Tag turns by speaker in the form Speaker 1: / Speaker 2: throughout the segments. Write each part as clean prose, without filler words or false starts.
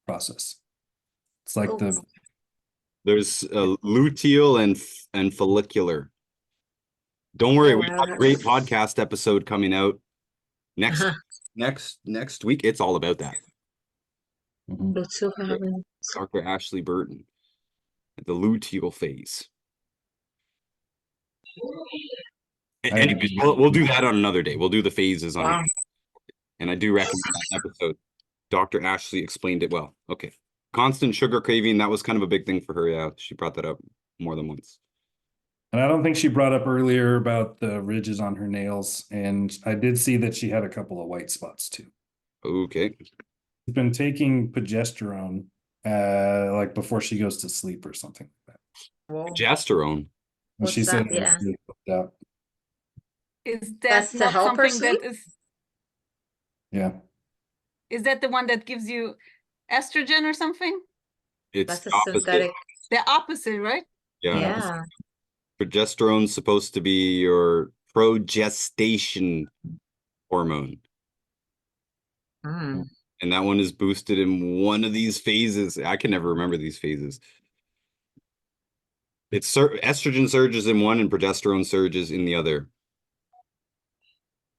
Speaker 1: process. It's like
Speaker 2: Oh,
Speaker 3: There's luteal and follicular. Don't worry,
Speaker 2: oh,
Speaker 3: we have a great podcast episode coming out next next week. It's all about that. Dr. Ashley Burton, the luteal phase. Anyways, we'll do that on another day. We'll do the phases on it. And I do recommend that episode. Dr. Ashley explained it well. Okay. Constant sugar craving, that was kind of a big thing for her. Yeah, she brought that up more than once.
Speaker 1: And I don't think she brought up earlier about the ridges on her nails. And I did see that she had a couple of white spots too.
Speaker 3: Okay.
Speaker 1: She's been taking progesterone like before she goes to sleep or something like that.
Speaker 3: Progesterone.
Speaker 1: And she said,
Speaker 2: yeah.
Speaker 4: Is
Speaker 2: That's
Speaker 4: that
Speaker 2: to
Speaker 4: not
Speaker 2: help her
Speaker 4: something that
Speaker 2: sleep?
Speaker 1: yeah.
Speaker 4: Is that the one that gives you estrogen or something?
Speaker 3: It's
Speaker 2: That's a synthetic.
Speaker 4: The opposite, right?
Speaker 2: Yeah.
Speaker 3: Progesterone's supposed to be your progestation hormone.
Speaker 2: Mm.
Speaker 3: And that one is boosted in one of these phases. I can never remember these phases. It's estrogen surges in one and progesterone surges in the other.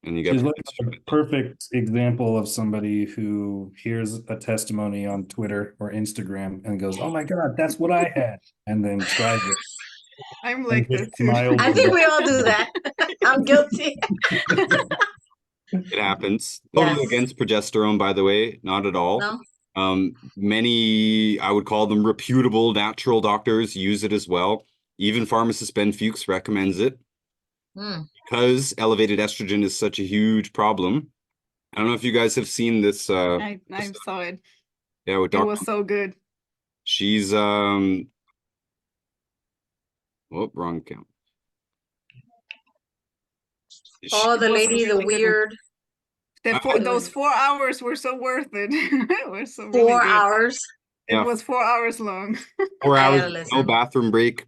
Speaker 3: And you get
Speaker 1: She's like a perfect example of somebody who hears a testimony on Twitter or Instagram and goes, "Oh my God, that's what I had," and then tries it.
Speaker 4: I'm like that too.
Speaker 2: I think we all do that. I'm guilty.
Speaker 3: It happens. Totally
Speaker 2: Yes.
Speaker 3: against progesterone, by the way, not at all.
Speaker 2: No.
Speaker 3: Many, I would call them reputable natural doctors, use it as well. Even pharmacist Ben Fuchs recommends it. Because elevated estrogen is such a huge problem. I don't know if you guys have seen this.
Speaker 4: I saw it.
Speaker 3: Yeah, with
Speaker 4: it was so good.
Speaker 3: She's wrong count.
Speaker 2: Oh, the lady, the weird.
Speaker 4: Those 4 hours were so worth it. It was so
Speaker 2: 4 hours.
Speaker 4: It was 4 hours long.
Speaker 3: 4 hours, no bathroom break.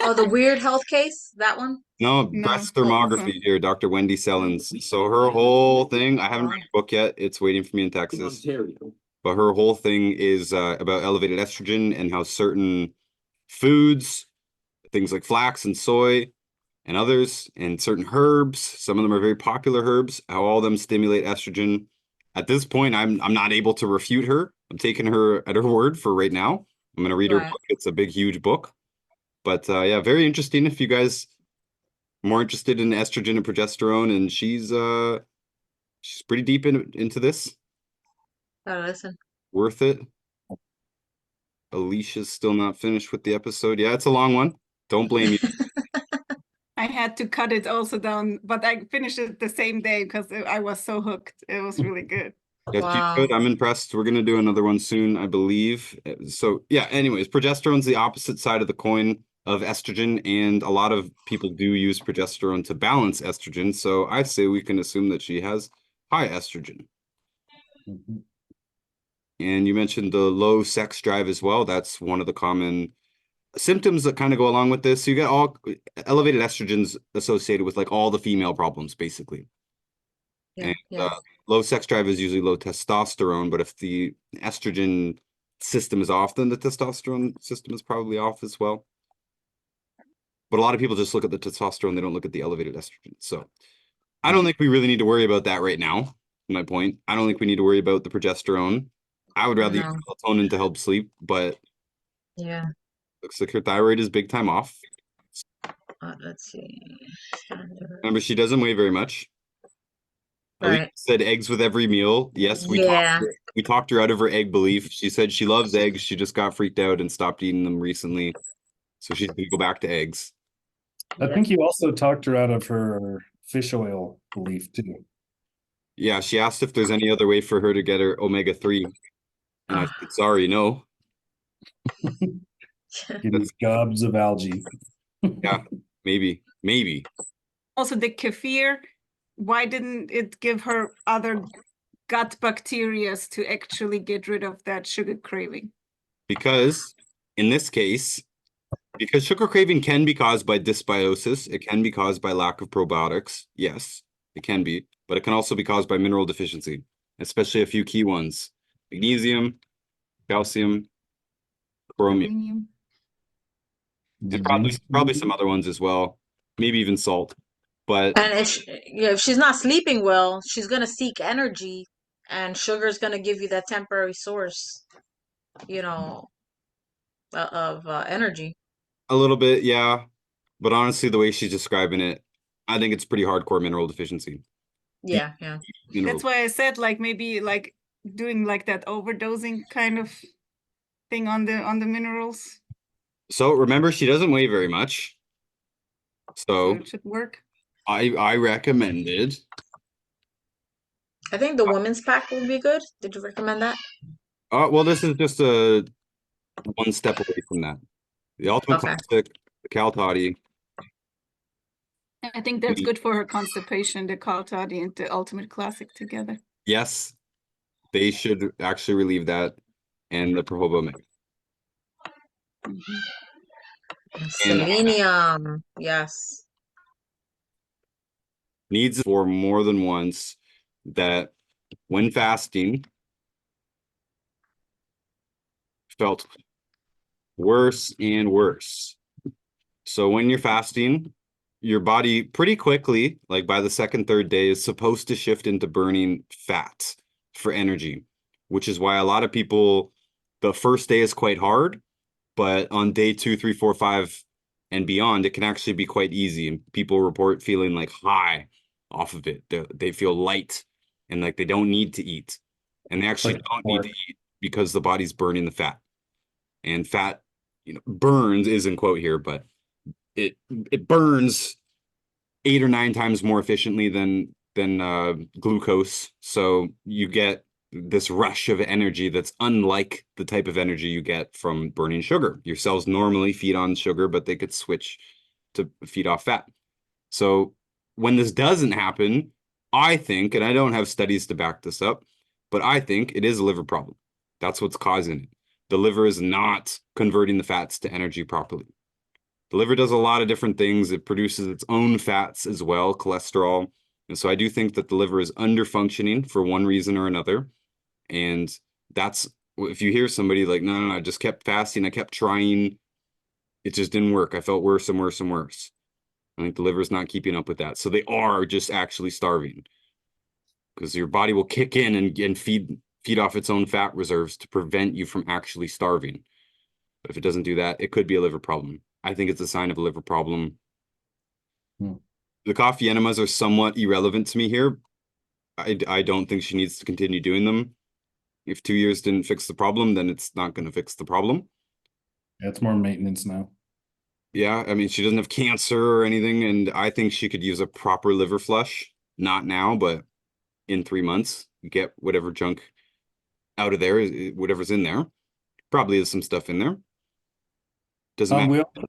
Speaker 2: Oh, the weird health case, that one?
Speaker 3: No, breast thermography here, Dr. Wendy Sellens. So her whole thing, I haven't read the book yet. It's waiting for me in Texas. But her whole thing is about elevated estrogen and how certain foods, things like flax and soy and others, and certain herbs, some of them are very popular herbs, how all of them stimulate estrogen. At this point, I'm not able to refute her. I'm taking her at her word for right now. I'm going to read her book. It's a big, huge book. But yeah, very interesting if you guys are more interested in estrogen and progesterone, and she's pretty deep into this.
Speaker 2: Oh, listen.
Speaker 3: Worth it. Alicia's still not finished with the episode. Yeah, it's a long one. Don't blame you.
Speaker 4: I had to cut it also down, but I finished it the same day because I was so hooked. It was really good.
Speaker 3: Yeah, she's good. I'm impressed. We're gonna do another one soon, I believe. So yeah, anyways, progesterone's the opposite side of the coin of estrogen, and a lot of people do use progesterone to balance estrogen. So I say we can assume that she has high estrogen. And you mentioned the low sex drive as well. That's one of the common symptoms that kind of go along with this. So you get all elevated estrogens associated with like all the female problems, basically.
Speaker 2: Yeah,
Speaker 3: and low sex drive is usually low testosterone, but if the estrogen system is off, then the testosterone system is probably off as well. But a lot of people just look at the testosterone, they don't look at the elevated estrogen. So I don't think we really need to worry about that right now. My point. I don't think we need to worry about the progesterone. I would rather use melatonin to help sleep, but
Speaker 2: yeah,
Speaker 3: looks like her thyroid is big time off.
Speaker 2: Let's see.
Speaker 3: Remember, she doesn't weigh very much. Right. Said eggs with every meal. Yes, we talked her out of her egg belief. She said she loves eggs. She just got freaked out and stopped eating them recently. So she's going to go back to eggs.
Speaker 1: I think you also talked her out of her fish oil belief too.
Speaker 3: Yeah, she asked if there's any other way for her to get her omega-3. And I said, sorry, no.
Speaker 1: Getting gobs of algae.
Speaker 3: Yeah, maybe.
Speaker 4: Also, the kefir, why didn't it give her other gut bacteria to actually get rid of that sugar craving?
Speaker 3: Because in this case, because sugar craving can be caused by dysbiosis, it can be caused by lack of probiotics. Yes, it can be, but it can also be caused by mineral deficiency, especially a few key ones: magnesium, calcium, chromium,
Speaker 4: Selenium.
Speaker 3: and probably some other ones as well. Maybe even salt. But
Speaker 2: And if she's not sleeping well, she's gonna seek energy, and sugar's gonna give you that temporary source, you know, of energy.
Speaker 3: a little bit, yeah. But honestly, the way she's describing it, I think it's pretty hardcore mineral deficiency. Deep
Speaker 2: Yeah, yeah.
Speaker 3: mineral.
Speaker 4: That's why I said like maybe like doing like that overdosing kind of thing on the minerals.
Speaker 3: So remember, she doesn't weigh very much.
Speaker 4: So
Speaker 3: So
Speaker 4: it should work.
Speaker 3: I recommended.
Speaker 2: I think the women's pack would be good. Did you recommend that?
Speaker 3: Well, this is just a one step away from that. The Ultimate
Speaker 2: Okay.
Speaker 3: Classic, the Cal Toddy.
Speaker 4: I think that's good for her constipation, the Call Toddy and the Ultimate Classic together.
Speaker 3: Yes, they should actually relieve that, and the Prohoba mix.
Speaker 2: Selenium. Yes.
Speaker 3: Needs for more than once that when fasting felt worse and worse. So when you're fasting, your body pretty quickly, like by the second, third day, is supposed to shift into burning fat for energy, which is why a lot of people, the first day is quite hard, but on day 2, 3, 4, 5, and beyond, it can actually be quite easy. And people report feeling like high off of it. They feel light and like they don't need to eat. And they actually don't need to eat because the body's burning the fat. And fat, burns is in quote here, but it burns 8 or 9 times more efficiently than glucose. So you get this rush of energy that's unlike the type of energy you get from burning sugar. Your cells normally feed on sugar, but they could switch to feed off fat. So when this doesn't happen, I think, and I don't have studies to back this up, but I think it is a liver problem. That's what's causing it. The liver is not converting the fats to energy properly. The liver does a lot of different things. It produces its own fats as well, cholesterol. And so I do think that the liver is underfunctioning for one reason or another. And that's, if you hear somebody like, no, I just kept fasting, I kept trying, it just didn't work. I felt worse and worse and worse. I think the liver's not keeping up with that. So they are just actually starving because your body will kick in and feed off its own fat reserves to prevent you from actually starving. But if it doesn't do that, it could be a liver problem. I think it's a sign of a liver problem. The coffee enemas are somewhat irrelevant to me here. I don't think she needs to continue doing them. If 2 years didn't fix the problem, then it's not going to fix the problem.
Speaker 1: Yeah, it's more maintenance now.
Speaker 3: Yeah, I mean, she doesn't have cancer or anything, and I think she could use a proper liver flush. Not now, but in 3 months, get whatever junk out of there, whatever's in there. Probably is some stuff in there. Doesn't matter.
Speaker 1: We